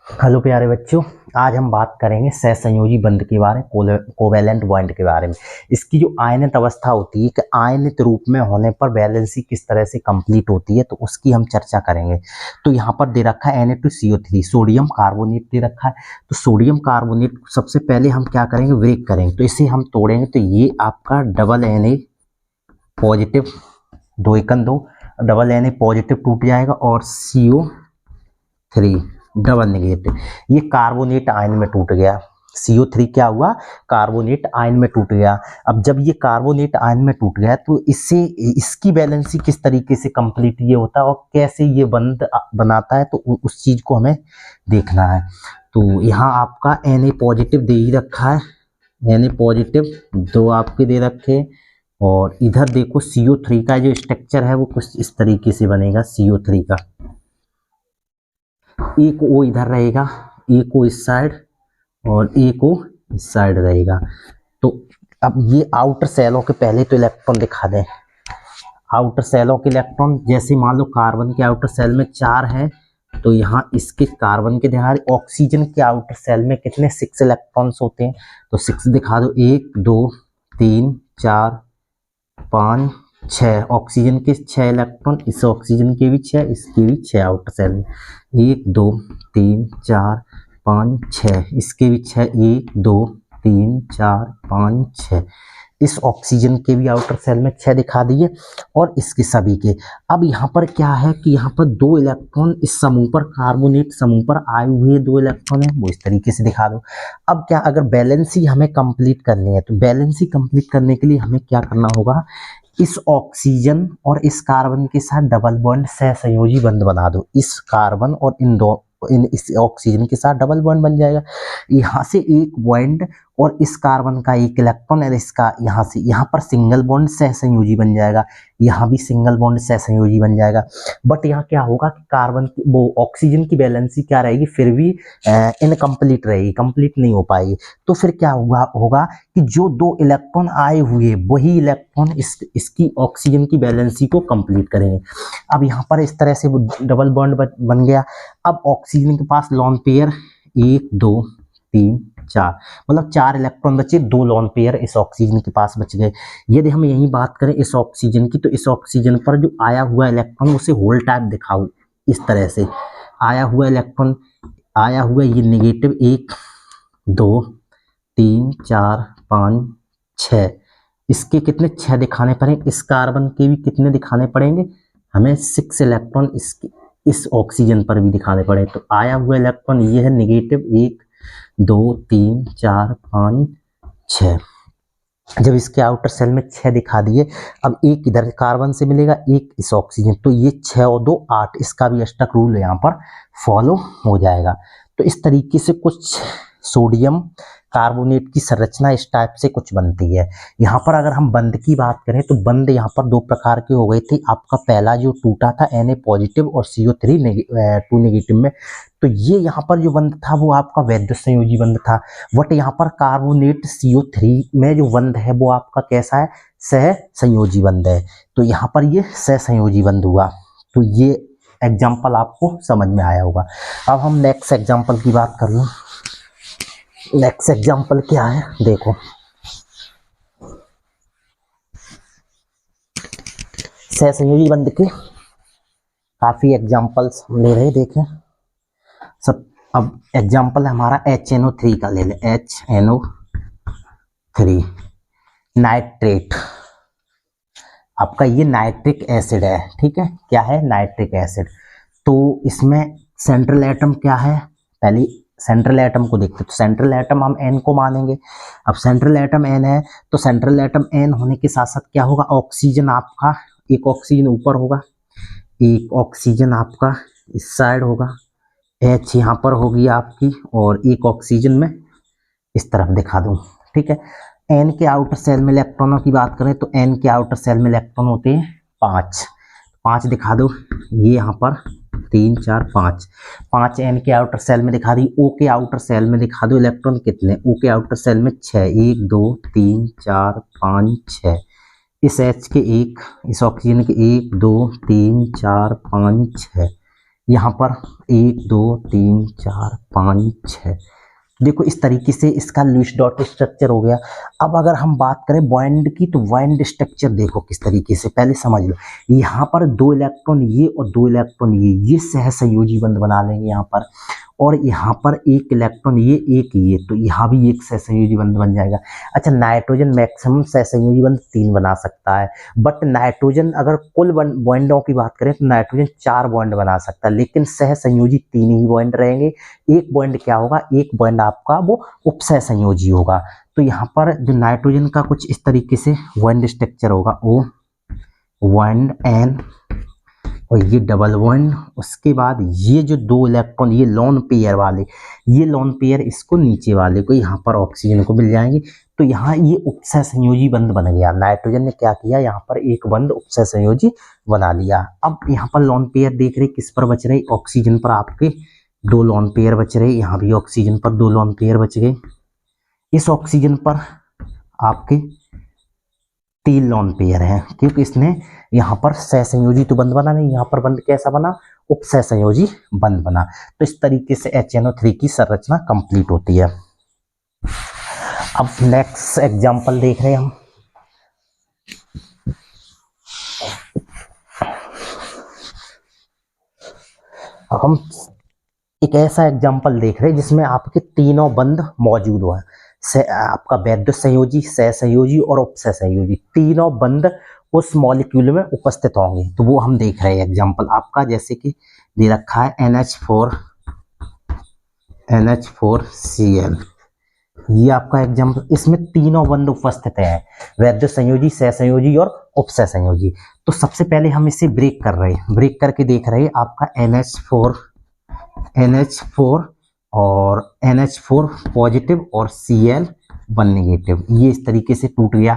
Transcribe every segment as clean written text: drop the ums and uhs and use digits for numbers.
Hello प्यारे बच्चों, आज हम बात करेंगे सहसंयोजी बंध के बारे में, कोवेलेंट बॉन्ड के बारे में। इसकी जो आयनित अवस्था होती है कि आयनित रूप में होने पर वैलेंसी किस तरह से कंप्लीट होती है, तो उसकी हम चर्चा करेंगे। तो यहाँ पर दे रखा है Na2CO3 सोडियम कार्बोनेट दे रखा है। तो सोडियम कार्बोनेट सबसे पहले हम क्या करेंगे, ब्रेक करेंगे। तो इसे हम तोड़ेंगे तो ये आपका double Na positive 2 double Na positive टूट जाएगा और CO3 डबल नेगेटिव, ये कार्बोनेट आयन में टूट गया। CO3 क्या हुआ, कार्बोनेट आयन में टूट गया। अब जब ये कार्बोनेट आयन में टूट गया तो इससे इसकी बैलेंसी किस तरीके से कंप्लीट ये होता है और कैसे ये बंध बनाता है, तो उस चीज को हमें देखना है। तो यहाँ आपका Na पॉजिटिव दे ही रखा है, Na पॉजिटिव 2 आपके दे रखे, और इधर देखो CO3 का जो स्ट्रक्चर है वो कुछ इस तरीके से बनेगा। CO3 का एक ओ इधर रहेगा, एक ओ इस साइड और एक ओ इस साइड रहेगा। तो अब ये आउटर सेलों के पहले तो इलेक्ट्रॉन दिखा दें। आउटर सेलों के इलेक्ट्रॉन जैसे मान लो कार्बन के आउटर सेल में 4 है, तो यहाँ इसके कार्बन के दिखा रहे। ऑक्सीजन के आउटर सेल में कितने 6 इलेक्ट्रॉन्स होते हैं, तो 6 दिखा दो। 1 2 3 4 5 6, ऑक्सीजन के 6 इलेक्ट्रॉन, इस ऑक्सीजन के भी 6, इसके भी 6 आउटर सेल में। 1 2 3 4 5 6, इसके भी 6, 1 2 3 4 5 6, इस ऑक्सीजन के भी आउटर सेल में 6 दिखा दिए और इसके सभी के। अब यहाँ पर क्या है कि यहाँ पर 2 इलेक्ट्रॉन इस समूह पर, कार्बोनेट समूह पर आए हुए 2 इलेक्ट्रॉन है, वो इस तरीके से दिखा दो। अब क्या, अगर बैलेंसी हमें कंप्लीट करनी है तो बैलेंसी कंप्लीट करने के लिए हमें क्या करना होगा, इस ऑक्सीजन और इस कार्बन के साथ डबल बॉन्ड सहसंयोजी बंध बना दो। इस कार्बन और इस ऑक्सीजन के साथ डबल बॉन्ड बन जाएगा। यहाँ से एक बॉन्ड और इस कार्बन का एक इलेक्ट्रॉन और इसका यहाँ से यहाँ पर सिंगल बॉन्ड सहसंयोजी बन जाएगा, यहाँ भी सिंगल बॉन्ड सहसंयोजी बन जाएगा। बट यहाँ क्या होगा कि कार्बन की वो ऑक्सीजन की बैलेंसी क्या रहेगी, फिर भी इनकम्प्लीट रहेगी, कंप्लीट नहीं हो पाएगी। तो फिर क्या होगा कि जो 2 इलेक्ट्रॉन आए हुए वही इलेक्ट्रॉन इसकी ऑक्सीजन की बैलेंसी को कंप्लीट करेंगे। अब यहाँ पर इस तरह से वो डबल बॉन्ड बन गया। अब ऑक्सीजन के पास लॉन पेयर 1 2 3 4, मतलब 4 इलेक्ट्रॉन बचे, 2 लॉन पेयर इस ऑक्सीजन के पास बच गए। यदि हम यही बात करें इस ऑक्सीजन की, तो इस ऑक्सीजन पर जो आया हुआ इलेक्ट्रॉन उसे होल टाइप दिखाओ इस तरह से। आया हुआ इलेक्ट्रॉन आया हुआ ये नेगेटिव 1 2 3 4 5 6, इसके कितने 6 दिखाने पड़ेंगे। इस कार्बन के भी कितने दिखाने पड़ेंगे, हमें 6 इलेक्ट्रॉन इस ऑक्सीजन पर भी दिखाने पड़े। तो आया हुआ इलेक्ट्रॉन ये है नेगेटिव 1 2 3 4 5 6। जब इसके आउटर सेल में 6 दिखा दिए, अब एक इधर कार्बन से मिलेगा, एक इस ऑक्सीजन, तो ये 6 और 2 8, इसका भी अष्टक रूल यहाँ पर फॉलो हो जाएगा। तो इस तरीके से कुछ सोडियम कार्बोनेट की संरचना इस टाइप से कुछ बनती है। यहाँ पर अगर हम बंध की बात करें तो बंध यहाँ पर 2 प्रकार के हो गए थे। आपका पहला जो टूटा था Na पॉजिटिव और CO3 2 नेगेटिव में, तो ये यहाँ पर जो बंध था वो आपका वैद्युत संयोजी बंध था। बट यहाँ पर कार्बोनेट CO3 में जो बंध है वो आपका कैसा है, सह संयोजी बंध है। तो यहाँ पर ये सह संयोजी बंध हुआ। तो ये एग्जाम्पल आपको समझ में आया होगा। अब हम नेक्स्ट एग्जाम्पल की बात कर लूँ। नेक्स्ट एग्जाम्पल क्या है, देखो सहसंयोजी बंध के काफी एग्जाम्पल्स हम ले रहे, देखें सब। अब एग्जाम्पल हमारा HNO3 का ले लें। HNO3 नाइट्रेट, आपका ये नाइट्रिक एसिड है, ठीक है। क्या है, नाइट्रिक एसिड। तो इसमें सेंट्रल एटम क्या है, पहले सेंट्रल एटम को देखते हैं। तो सेंट्रल एटम हम N को मानेंगे। अब सेंट्रल एटम N है, तो सेंट्रल एटम N होने के साथ साथ क्या होगा, ऑक्सीजन आपका, एक ऑक्सीजन ऊपर होगा, एक ऑक्सीजन आपका इस साइड होगा, H यहाँ पर होगी आपकी, और एक ऑक्सीजन में इस तरफ दिखा दूँ, ठीक है। N के आउटर सेल में इलेक्ट्रॉनों की बात करें तो N के आउटर सेल में इलेक्ट्रॉन होते हैं 5 दिखा दो। ये यहाँ पर 3 4 5 N के आउटर सेल में दिखा दी। O के आउटर सेल में दिखा दो इलेक्ट्रॉन कितने, O के आउटर सेल में 6, 1 2 3 4 5 6, इस H के 1, इस ऑक्सीजन के 1 2 3 4 5 6, यहाँ पर 1 2 3 4 5 6, देखो इस तरीके से इसका लुईस डॉट स्ट्रक्चर हो गया। अब अगर हम बात करें बॉन्ड की, तो बॉन्ड स्ट्रक्चर देखो किस तरीके से, पहले समझ लो। यहाँ पर 2 इलेक्ट्रॉन ये और 2 इलेक्ट्रॉन ये सहसंयोजी बंध बना लेंगे यहाँ पर, और यहाँ पर 1 इलेक्ट्रॉन ये 1 ये, तो यहाँ भी एक सहसंयोजी बंध बन जाएगा। अच्छा, नाइट्रोजन मैक्सिमम सहसंयोजी बंध 3 बना सकता है, बट नाइट्रोजन अगर कुल बॉन्डों की बात करें तो नाइट्रोजन 4 बॉन्ड बना सकता है, लेकिन सहसंयोजी 3 ही बॉन्ड रहेंगे। एक बॉन्ड क्या होगा, एक बॉन्ड आपका वो उपसहसंयोजी होगा। तो यहाँ पर जो नाइट्रोजन का कुछ इस तरीके से बॉन्ड स्ट्रक्चर होगा, O बॉन्ड N और ये डबल बॉन्ड। उसके बाद ये जो 2 इलेक्ट्रॉन ये लोन पेयर वाले, ये लोन पेयर इसको नीचे वाले को यहाँ पर ऑक्सीजन को मिल जाएंगे। तो यहाँ ये उपसहसंयोजी बंध बन गया। नाइट्रोजन ने क्या किया, यहाँ पर एक बंध उपसहसंयोजी बना लिया। अब यहाँ पर लोन पेयर देख रहे किस पर बच रहे, ऑक्सीजन पर आपके 2 लोन पेयर बच रहे, यहाँ भी ऑक्सीजन पर 2 लोन पेयर बच गए। इस ऑक्सीजन पर आपके 3 लोन पेयर हैं, क्योंकि इसने यहाँ पर सहसंयोजी तो बंध बना नहीं, यहाँ पर बंध कैसा बना, उपसहसंयोजी बंध बना। तो इस तरीके से HNO3 की संरचना कंप्लीट होती है। अब नेक्स्ट एग्जांपल देख रहे हैं हम। अब हम एक ऐसा एग्जांपल देख रहे हैं जिसमें आपके तीनों बंध मौजूद हुआ है, आपका वैद्युत संयोजी, सहसंयोजी और उपसहसंयोजी, तीनों बंध उस मॉलिक्यूल में उपस्थित होंगे। तो वो हम देख रहे हैं एग्जांपल आपका, जैसे कि दे रखा है NH4Cl, ये आपका एग्जांपल। इसमें तीनों बंध उपस्थित हैं, वैद्युत संयोजी, सहसंयोजी और उपसहसंयोजी। तो सबसे पहले हम इसे ब्रेक कर रहे हैं, ब्रेक करके देख रहे हैं आपका NH4 और NH4 पॉजिटिव और Cl1 नेगेटिव, ये इस तरीके से टूट गया।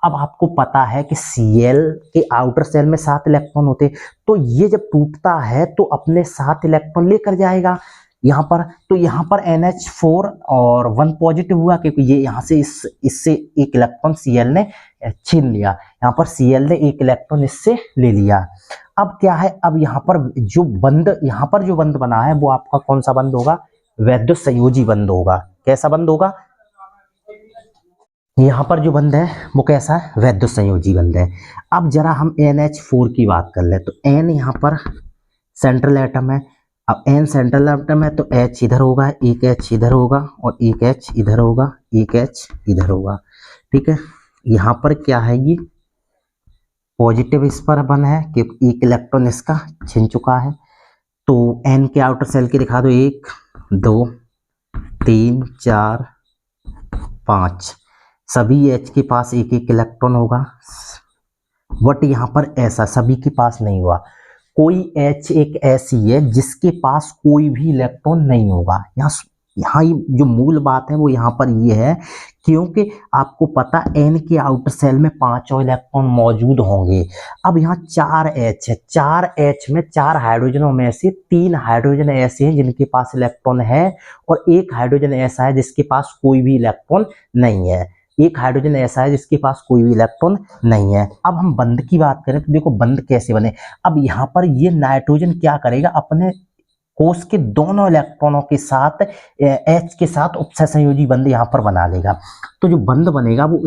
अब आपको पता है कि Cl के आउटर सेल में 7 इलेक्ट्रॉन होते, तो ये जब टूटता है तो अपने 7 इलेक्ट्रॉन लेकर जाएगा यहाँ पर। तो यहाँ पर NH4 और 1 पॉजिटिव हुआ, क्योंकि ये यहाँ से इससे 1 इलेक्ट्रॉन Cl ने छीन लिया, यहाँ पर Cl ने 1 इलेक्ट्रॉन इससे ले लिया। अब क्या है, अब यहाँ पर जो बंध बना है वो आपका कौन सा बंध होगा, वैद्युत संयोजी बंध होगा। कैसा बंध होगा, यहाँ पर जो बंध है वो कैसा है, वैद्युत संयोजी बंध है। अब जरा हम NH4 की बात कर ले, तो N यहाँ पर सेंट्रल एटम है। अब N सेंट्रल एटम है तो H इधर होगा, एक H इधर होगा और एक H इधर होगा, एक H इधर होगा, ठीक है। यहाँ पर क्या है, ये पॉजिटिव इस पर बन है क्योंकि 1 इलेक्ट्रॉन इसका छिन चुका है। तो N के आउटर सेल के दिखा दो, 1 2 3 4 5, सभी H के पास 1 इलेक्ट्रॉन होगा, बट यहाँ पर ऐसा सभी के पास नहीं हुआ। कोई H एक ऐसी है जिसके पास कोई भी इलेक्ट्रॉन नहीं होगा। यहाँ जो मूल बात है वो यहाँ पर ये है, क्योंकि आपको पता N के आउटर सेल में 5 इलेक्ट्रॉन मौजूद होंगे। अब यहाँ 4 H है, 4 H में 4 हाइड्रोजनों में से 3 हाइड्रोजन ऐसे हैं जिनके पास इलेक्ट्रॉन है, और 1 हाइड्रोजन ऐसा है जिसके पास कोई भी इलेक्ट्रॉन नहीं है, 1 हाइड्रोजन ऐसा है जिसके पास कोई भी इलेक्ट्रॉन नहीं है। अब हम बंध की बात करें तो देखो बंध कैसे बने। अब यहाँ पर ये नाइट्रोजन क्या करेगा, अपने कोष के दोनों इलेक्ट्रॉनों के साथ H के साथ उपसहसंयोजी बंध यहाँ पर बना लेगा। तो जो बंध बनेगा वो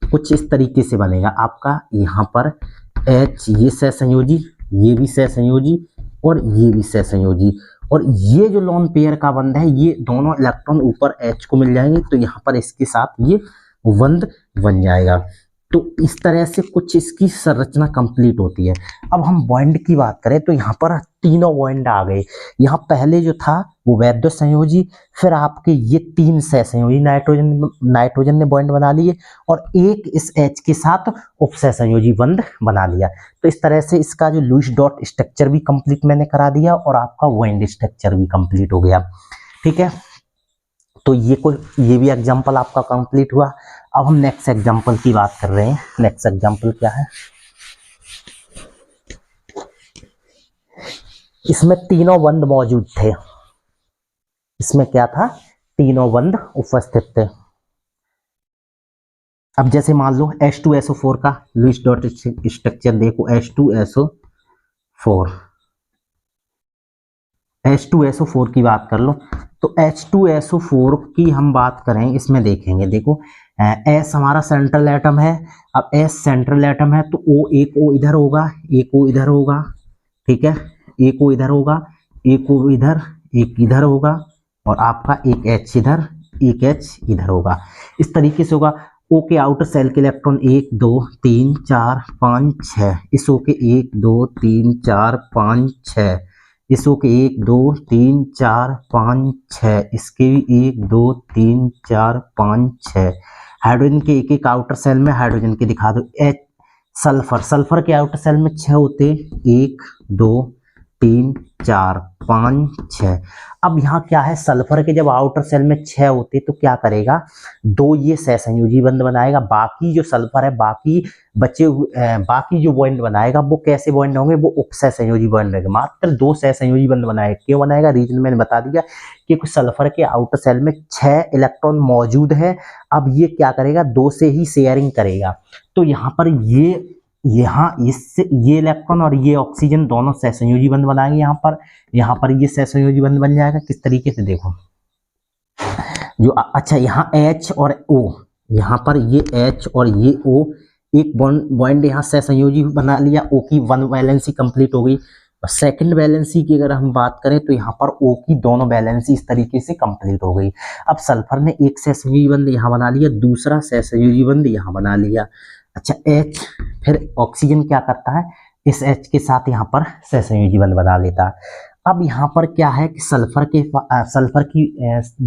कुछ इस तरीके से बनेगा आपका, यहाँ पर H ये सहसंयोजी, ये भी सहसंयोजी और ये भी सहसंयोजी, और ये जो लोन पेयर का बंध है ये दोनों इलेक्ट्रॉन ऊपर H को मिल जाएंगे, तो यहाँ पर इसके साथ ये बंध बन जाएगा। तो इस तरह से कुछ इसकी संरचना कंप्लीट होती है। अब हम बॉन्ड की बात करें तो यहाँ पर तीनों बॉन्ड आ गए। यहाँ पहले जो था वो वैद्युत संयोजी, फिर आपके ये 3 सहसंयोजी नाइट्रोजन ने बॉन्ड बना लिए, और एक इस H के साथ उपसहसंयोजी बंध बना लिया। तो इस तरह से इसका जो लुईस डॉट स्ट्रक्चर भी कंप्लीट मैंने करा दिया और आपका बॉन्ड स्ट्रक्चर भी कंप्लीट हो गया, ठीक है। तो ये भी एग्जाम्पल आपका कंप्लीट हुआ। अब हम नेक्स्ट एग्जाम्पल की बात कर रहे हैं। नेक्स्ट एग्जाम्पल क्या है, इसमें तीनों बंध मौजूद थे, इसमें क्या था, तीनों बंध उपस्थित थे। अब जैसे मान लो H2SO4 का लुईस डॉट स्ट्रक्चर देखो, H2SO4 H2SO4 की बात कर लो, तो H2SO4 की हम बात करें, इसमें देखेंगे, देखो S हमारा सेंट्रल एटम है। अब S सेंट्रल एटम है तो O, एक O इधर होगा, एक O इधर होगा, ठीक है, एक O इधर होगा, एक O इधर, एक इधर होगा, और आपका एक H इधर, एक H इधर होगा। इस तरीके से होगा। O के आउटर सेल के इलेक्ट्रॉन 1 2 3 4 5 6, इस O के 1 2 3 4 5 6, इस O के 1 2 3 4 5 6, इसके भी 1 2 3 4 5 6। हाइड्रोजन के एक एक आउटर सेल में हाइड्रोजन के दिखा दो। एच सल्फर, सल्फर के आउटर सेल में 6 होते, 1 2 3 4 5 6। अब यहाँ क्या है, सल्फर के जब आउटर सेल में 6 होते तो क्या करेगा, 2 ये सहसंयोजी बंध बनाएगा, बाकी जो सल्फर है, बाकी बचे बाकी जो बॉन्ड बनाएगा वो कैसे बॉन्ड होंगे, वो उपसहसंयोजी बॉन्ड रहेंगे। मात्र 2 सहसंयोजी बंध बनाएगा। क्यों बनाएगा, रीजन मैंने बता दिया कि कुछ सल्फर के आउटर सेल में 6 इलेक्ट्रॉन मौजूद है। अब ये क्या करेगा, 2 से ही शेयरिंग करेगा। तो यहाँ पर यहाँ इससे ये इलेक्ट्रॉन और ये ऑक्सीजन दोनों सहसंयोजी बंध बनाएंगे। यहाँ पर ये सहसंयोजी बंध बन जाएगा। किस तरीके से, देखो जो अच्छा, यहाँ H और O, यहाँ पर ये H और ये O, एक बॉन्ड यहाँ सहसंयोजी बना लिया, O की 1 वैलेंसी कंप्लीट हो गई। सेकंड वैलेंसी की अगर हम बात करें तो यहाँ पर O की दोनों वैलेंसी इस तरीके से कंप्लीट हो गई। अब सल्फर ने एक सहसंयोजी बंध यहाँ बना लिया, दूसरा सहसंयोजी बंध यहाँ बना लिया। अच्छा, H, फिर ऑक्सीजन क्या करता है, इस H के साथ यहाँ पर सहसंयोजी बंध बना लेता है। अब यहाँ पर क्या है कि सल्फर की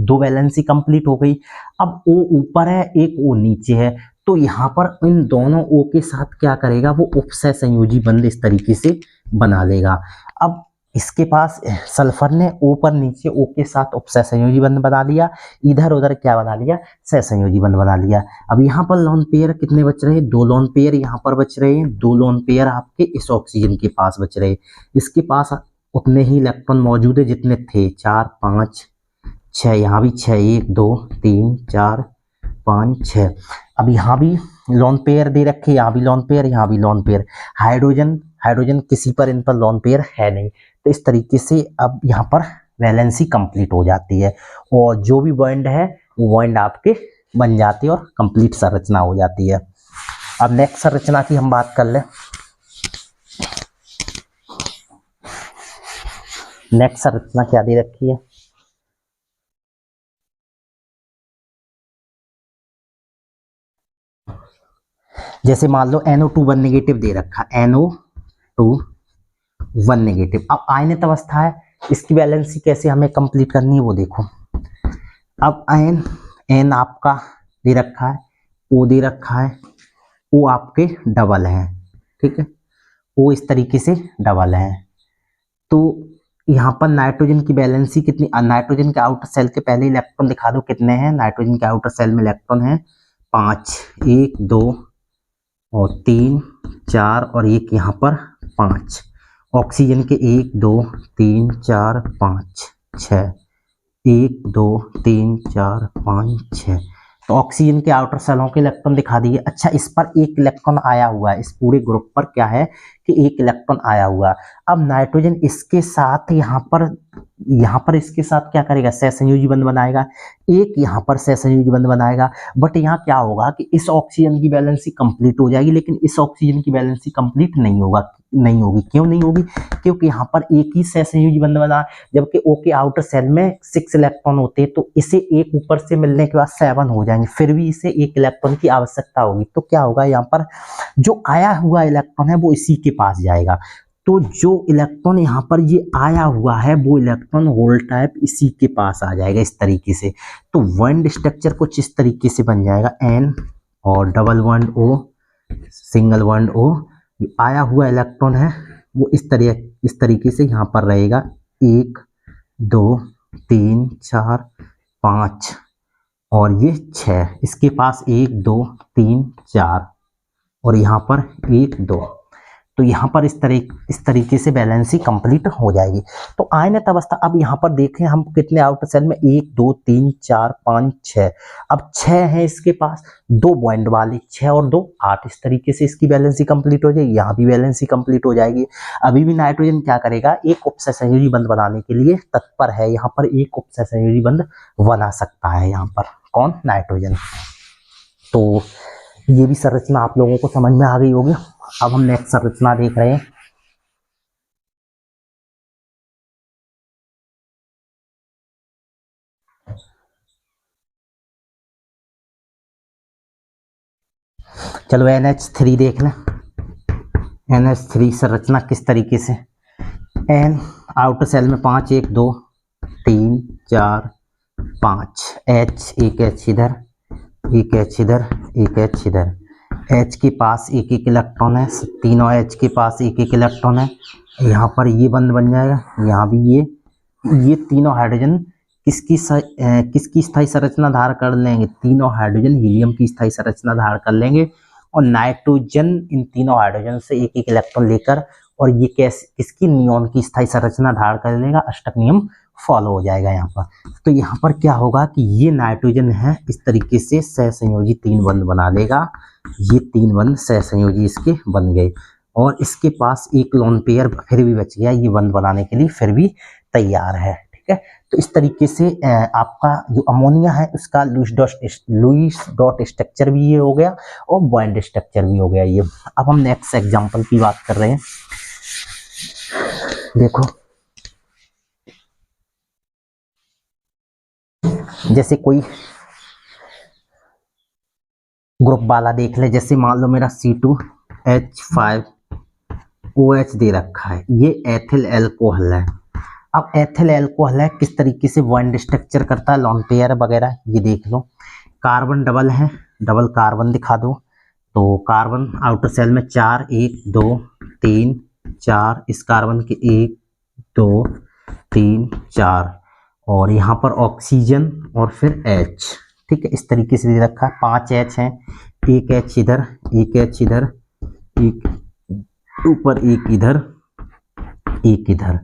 2 वैलेंसी कंप्लीट हो गई। अब O ऊपर है, एक O नीचे है, तो यहाँ पर इन दोनों O के साथ क्या करेगा, वो उपसहसंयोजी बंध इस तरीके से बना लेगा। अब इसके पास सल्फर ने O पर नीचे O के साथ उपसहसंयोजी बंध बना लिया, इधर उधर क्या बना लिया, सहसंयोजी बंध बना लिया। अब यहाँ पर लोन पेयर कितने बच रहे हैं, 2 लोन पेयर यहाँ पर बच रहे हैं, 2 लोन पेयर आपके इस ऑक्सीजन के पास बच रहे हैं। इसके पास उतने ही इलेक्ट्रॉन मौजूद है जितने थे, 4 5 6, यहाँ भी 6, 1 2 3 4 5 6। अब यहाँ भी लोन पेयर दे रखे, यहाँ भी लोन पेयर, यहाँ भी लोन पेयर। हाइड्रोजन किसी पर, इन पर लोन पेयर है नहीं। तो इस तरीके से अब यहाँ पर वैलेंसी कंप्लीट हो जाती है, और जो भी बॉन्ड है वो बॉन्ड आपके बन जाते हैं और कंप्लीट संरचना हो जाती है। अब नेक्स्ट संरचना की हम बात कर लें। नेक्स्ट संरचना क्या दे रखी है, जैसे मान लो NO2 1 नेगेटिव दे रखा, NO2 1 नेगेटिव। अब आयनित अवस्था है, इसकी बैलेंसी कैसे हमें कंप्लीट करनी है वो देखो। अब N आपका दे रखा है, O दे रखा है, O आपके डबल है, ठीक है, O इस तरीके से डबल है। तो यहाँ पर नाइट्रोजन की बैलेंसी कितनी, नाइट्रोजन के आउटर सेल के पहले इलेक्ट्रॉन दिखा दो कितने हैं। नाइट्रोजन के आउटर सेल में इलेक्ट्रॉन है 5, 1 2 और 3 4 और एक यहाँ पर 5। ऑक्सीजन के 1 2 3 4 5 6, 1 2 3 4 5 6। तो ऑक्सीजन के आउटर सेलों के इलेक्ट्रॉन दिखा दिए। अच्छा, इस पर एक इलेक्ट्रॉन आया हुआ है, इस पूरे ग्रुप पर क्या है कि एक इलेक्ट्रॉन आया हुआ है। अब नाइट्रोजन इसके साथ यहाँ पर इसके साथ क्या करेगा, सहसंयोजी बंध बनाएगा, एक यहाँ पर सहसंयोजी बंध बनाएगा। बट यहाँ क्या होगा कि इस ऑक्सीजन की बैलेंसी कंप्लीट हो जाएगी, लेकिन इस ऑक्सीजन की बैलेंसी कंप्लीट नहीं होगी। क्यों नहीं होगी, क्योंकि यहाँ पर एक ही सहसंयोजी बंध बना, जबकि O के आउटर सेल में 6 इलेक्ट्रॉन होते हैं। तो इसे एक ऊपर से मिलने के बाद 7 हो जाएंगे, फिर भी इसे एक इलेक्ट्रॉन की आवश्यकता होगी। तो क्या होगा, यहाँ पर जो आया हुआ इलेक्ट्रॉन है वो इसी के पास जाएगा। तो जो इलेक्ट्रॉन यहाँ पर ये आया हुआ है वो इलेक्ट्रॉन होल टाइप इसी के पास आ जाएगा इस तरीके से। तो बॉन्ड स्ट्रक्चर कुछ इस तरीके से बन जाएगा, N और double bond O, single bond O। जो आया हुआ इलेक्ट्रॉन है वो इस तरीके से यहाँ पर रहेगा, 1 2 3 4 5 और ये 6। इसके पास 1 2 3 4 और यहाँ पर 1 2। तो यहाँ पर इस तरीके से बैलेंस ही कंप्लीट हो जाएगी। तो आयनित अवस्था, अब यहाँ पर देखें हम कितने आउटर सेल में, 1 2 3 4 5 6, अब 6 है इसके पास, 2 बॉन्ड वाले, 6 और 2 8, इस तरीके से इसकी बैलेंसी कंप्लीट हो जाएगी, यहाँ भी बैलेंसी कंप्लीट हो जाएगी। अभी भी नाइट्रोजन क्या करेगा, एक उपसहसंयोजी बंध बनाने के लिए तत्पर है, यहाँ पर एक उपसहसंयोजी बंध बना सकता है, यहाँ पर कौन, नाइट्रोजन। तो ये भी संरचना आप लोगों को समझ में आ गई होगी। अब हम नेक्स्ट संरचना देख रहे हैं। चलो NH3 देख लें। NH3 संरचना किस तरीके से, N आउटर सेल में 5 1 2 3 4 5, H एक H इधर, एक H इधर, एक H इधर, H के पास एक एक इलेक्ट्रॉन है, तीनों H के पास एक एक इलेक्ट्रॉन है। यहाँ पर ये बंध बन जाएगा, यहाँ भी ये तीनों हाइड्रोजन किसकी स्थायी संरचना धारण कर लेंगे, तीनों हाइड्रोजन हीलियम की स्थायी संरचना धारण कर लेंगे, और नाइट्रोजन इन तीनों हाइड्रोजन से एक एक इलेक्ट्रॉन लेकर, और ये किसकी, नियॉन की स्थायी संरचना धारण कर लेगा, अष्टक नियम फॉलो हो जाएगा यहाँ पर। तो यहाँ पर क्या होगा कि ये नाइट्रोजन है, इस तरीके से सहसंयोजी 3 बंध बना लेगा, ये 3 बंध सहसंयोजी इसके बन गए, और इसके पास एक लोन पेयर फिर भी बच गया, ये बंध बनाने के लिए फिर भी तैयार है, ठीक है। तो इस तरीके से आपका जो अमोनिया है उसका लुईस डॉट स्ट्रक्चर भी ये हो गया, और बॉन्ड स्ट्रक्चर भी हो गया ये। अब हम नेक्स्ट एग्जांपल की बात कर रहे हैं। देखो, जैसे कोई ग्रुप वाला देख ले, जैसे मान लो मेरा C2H5OH दे रखा है, ये एथिल एल्कोहल है। अब एथिल एल्कोहल है, किस तरीके से बॉन्ड स्ट्रक्चर करता है, लॉन पेयर वगैरह, ये देख लो। कार्बन डबल है, डबल कार्बन दिखा दो। तो कार्बन आउटर सेल में 4 1 2 3 4, इस कार्बन के 1 2 3 4, और यहाँ पर ऑक्सीजन और फिर H, ठीक है, इस तरीके से दे रखा है। 5 H हैं, एक H इधर, एक H इधर, एक ऊपर, एक इधर, एक इधर,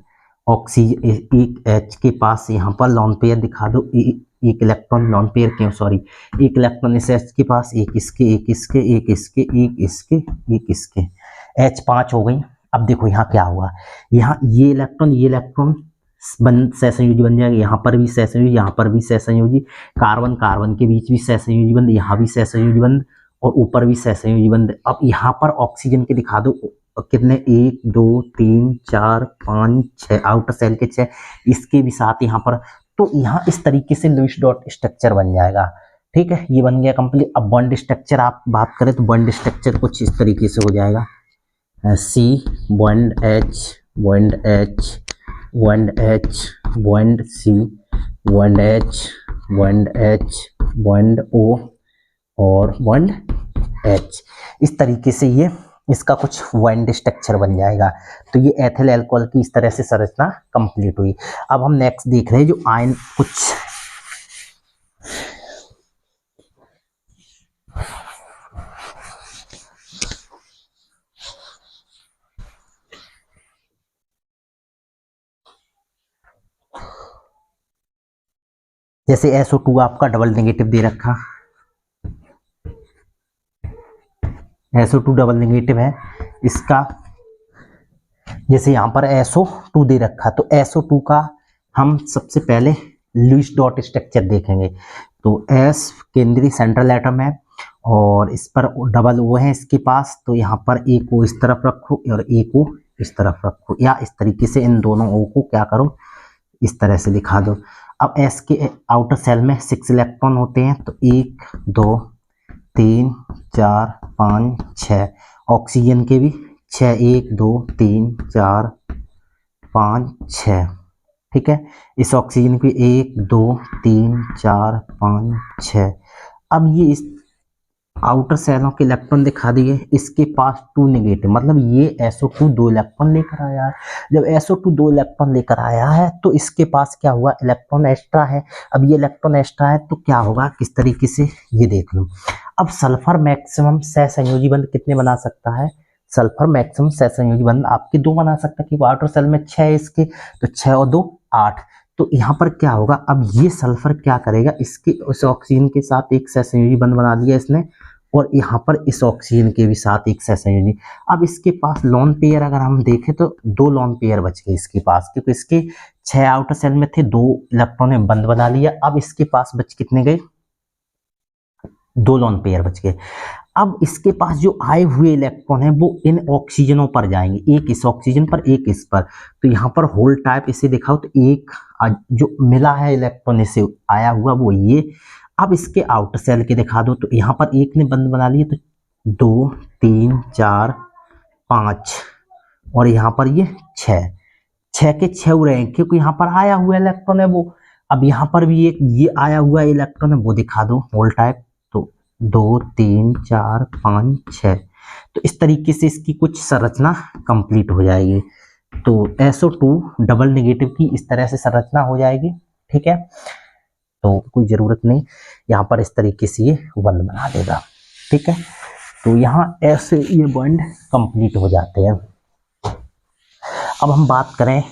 ऑक्सीजन एक H के पास यहाँ पर लॉन पेयर दिखा दो, एक इलेक्ट्रॉन, लॉन पेयर क्यों, सॉरी, एक इलेक्ट्रॉन इस H के पास, एक इसके, एक इसके, एक इसके, एक इसके, एक इसके, H 5 हो गई। अब देखो यहाँ क्या हुआ, यहाँ ये इलेक्ट्रॉन सहसंयोजी बन जाएगा, यहाँ पर भी सहसंयोजी, यहाँ पर भी सहसंयोजी, कार्बन कार्बन के बीच भी सहसंयोजी बंध, यहाँ भी सहसंयोजी बंध, और ऊपर भी सहसंयोजी बंध। अब यहाँ पर ऑक्सीजन के दिखा दो कितने, 1 2 3 4 5 6, आउटर सेल के 6, इसके भी साथ यहाँ पर। तो यहाँ इस तरीके से लुईस डॉट स्ट्रक्चर बन जाएगा, ठीक है, ये बन गया कंप्लीट। अब बॉन्ड स्ट्रक्चर आप बात करें तो बॉन्ड स्ट्रक्चर कुछ इस तरीके से हो जाएगा, C bond H bond H bond H bond C bond H bond H bond O और बॉन्ड H, इस तरीके से ये इसका कुछ बॉन्ड स्ट्रक्चर बन जाएगा। तो ये एथिल अल्कोहल की इस तरह से संरचना कंप्लीट हुई। अब हम नेक्स्ट देख रहे हैं जो आयन कुछ जैसे SO2 आपका डबल नेगेटिव दे रखा, SO2 डबल नेगेटिव है इसका, जैसे यहाँ पर SO2 दे रखा, तो SO2 का हम सबसे पहले लुईस डॉट स्ट्रक्चर देखेंगे। तो S केंद्रीय सेंट्रल एटम है और इस पर डबल O है इसके पास, तो यहाँ पर एक O इस तरफ रखो और एक O इस तरफ रखो, या इस तरीके से इन दोनों O को क्या करो, इस तरह से दिखा दो। अब S के आउटर सेल में 6 इलेक्ट्रॉन होते हैं, तो 1 2 3 4 5 6, ऑक्सीजन के भी 6, 1 2 3 4 5 6, ठीक है, इस ऑक्सीजन के 1 2 3 4 5 6। अब ये इस आउटर सेलों के इलेक्ट्रॉन दिखा दिए, इसके पास 2 नेगेटिव, मतलब ये SO2 2 इलेक्ट्रॉन लेकर आया है। जब SO2 2 इलेक्ट्रॉन लेकर आया है तो इसके पास क्या हुआ, इलेक्ट्रॉन एक्स्ट्रा है। अब ये इलेक्ट्रॉन एक्स्ट्रा है तो क्या होगा, किस तरीके से, ये देख लो। अब सल्फर मैक्सिमम सहसंयोजी बंध कितने बना सकता है, सल्फर मैक्सिमम सहसंयोजी बंध आपके 2 बना सकता है, कि आउटर सेल में 6 है इसके, तो 6 और 2 8। तो यहाँ पर क्या होगा, अब ये सल्फर क्या करेगा, इसके उस ऑक्सीजन के साथ एक सहसंयोजी बंध बना दिया इसने, और यहाँ पर इस ऑक्सीजन के भी साथ एक सहसंयोजी। अब इसके पास लोन पेयर अगर हम देखें तो 2 लोन पेयर बच गए इसके पास, क्योंकि इसके 6 आउटर सेल में थे, 2 इलेक्ट्रॉन ने बंध बना लिया। अब इसके पास बच कितने गए, 2 लोन पेयर बच गए। अब इसके पास जो आए हुए इलेक्ट्रॉन है वो इन ऑक्सीजनों पर जाएंगे, एक इस ऑक्सीजन पर, एक इस पर। तो यहाँ पर होल टाइप इसे दिखाओ तो एक जो मिला है इलेक्ट्रॉन इसे आया हुआ वो ये। अब इसके आउटर सेल के दिखा दो, तो यहाँ पर एक ने बंद बना लिए, तो 2 3 4 5 और यहाँ पर ये 6 के 6 रहे, क्योंकि यहाँ पर आया हुआ इलेक्ट्रॉन है वो। अब यहाँ पर भी एक ये आया हुआ इलेक्ट्रॉन है वो दिखा दो होल टाइप, 2 3 4 5 6। तो इस तरीके से इसकी कुछ संरचना कंप्लीट हो जाएगी। तो SO2 डबल नेगेटिव की इस तरह से संरचना हो जाएगी, ठीक है। तो कोई जरूरत नहीं, यहाँ पर इस तरीके से ये बंध बना देगा, ठीक है। तो यहाँ ऐसे ये बॉन्ड कंप्लीट हो जाते हैं। अब हम बात करें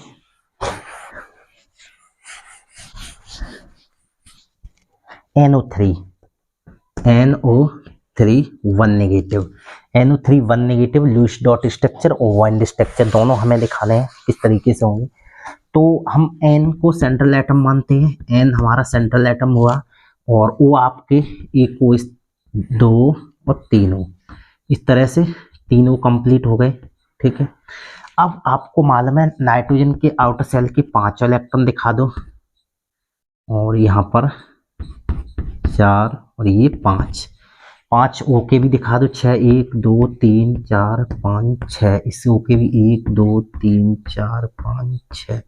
NO3 1 negative, NO3 1 negative Lewis dot structure और वाइंड स्ट्रक्चर दोनों हमें दिखाने हैं किस तरीके से होंगे। तो हम N को सेंट्रल एटम मानते हैं, N हमारा सेंट्रल एटम हुआ, और वो आपके एक को इस 2 और 3 इस तरह से तीनों कंप्लीट हो गए, ठीक है। अब आपको मालूम है नाइट्रोजन के आउटर सेल के 5 इलेक्ट्रॉन दिखा दो, और यहाँ पर 4 और ये 5 ओके भी दिखा दो, 6 1 2 3 4 5 6, इससे ओके भी 1 2 3 4 5 6,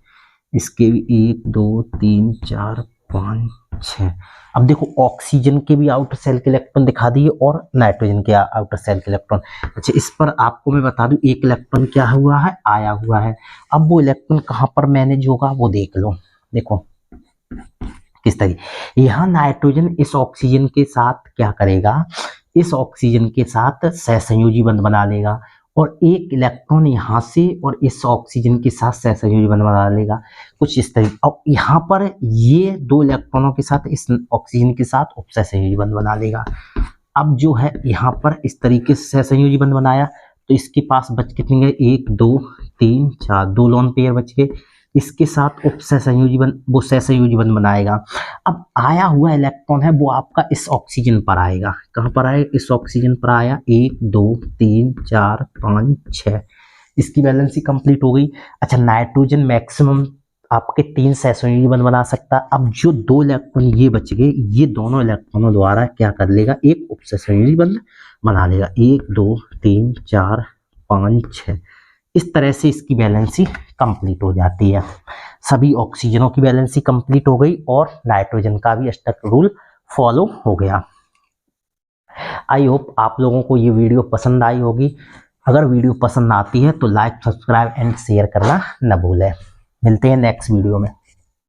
इसके भी 1 2 3 4 5 6। अब देखो ऑक्सीजन के भी आउटर सेल के इलेक्ट्रॉन दिखा दिए और नाइट्रोजन के आउटर सेल के इलेक्ट्रॉन। अच्छा, इस पर आपको मैं बता दूं एक इलेक्ट्रॉन क्या हुआ है, आया हुआ है। अब वो इलेक्ट्रॉन कहाँ पर मैनेज होगा वो देख लो, देखो किस तरीके। यहाँ नाइट्रोजन इस ऑक्सीजन के साथ क्या करेगा, इस ऑक्सीजन के साथ सहसंयोजी बंध बना लेगा, और एक इलेक्ट्रॉन यहाँ से और इस ऑक्सीजन के साथ सहसंयोजी बंध बना लेगा, कुछ इस तरीके। और यहाँ पर ये 2 इलेक्ट्रॉनों के साथ इस ऑक्सीजन के साथ उपसहसंयोजी बंध बना लेगा। अब जो है यहाँ पर इस तरीके से सहसंयोजी बंध बनाया, तो इसके पास बच कितने गए, 1 2 3 4, 2 लोन पेयर बच गए। इसके साथ उपसहसंयोजी बंध, वो सहसंयोजी बंध बनाएगा। अब आया हुआ इलेक्ट्रॉन है वो आपका इस ऑक्सीजन पर आएगा, कहाँ पर आए, इस ऑक्सीजन पर आया, 1 2 3 4 5 6, इसकी वैलेंसी कंप्लीट हो गई। अच्छा, नाइट्रोजन मैक्सिमम आपके 3 सहसंयोजी बंध बना सकता। अब जो 2 इलेक्ट्रॉन ये बच गए, ये दोनों इलेक्ट्रॉनों द्वारा क्या कर लेगा, एक उपसहसंयोजी बंध बना लेगा, 1 2 3 4 5 6। इस तरह से इसकी बैलेंसी कंप्लीट हो जाती है। सभी ऑक्सीजनों की बैलेंसी कंप्लीट हो गई और नाइट्रोजन का भी स्टक रूल फॉलो हो गया। आई होप आप लोगों को ये वीडियो पसंद आई होगी। अगर वीडियो पसंद आती है तो लाइक, सब्सक्राइब एंड शेयर करना न भूलें। मिलते हैं नेक्स्ट वीडियो में।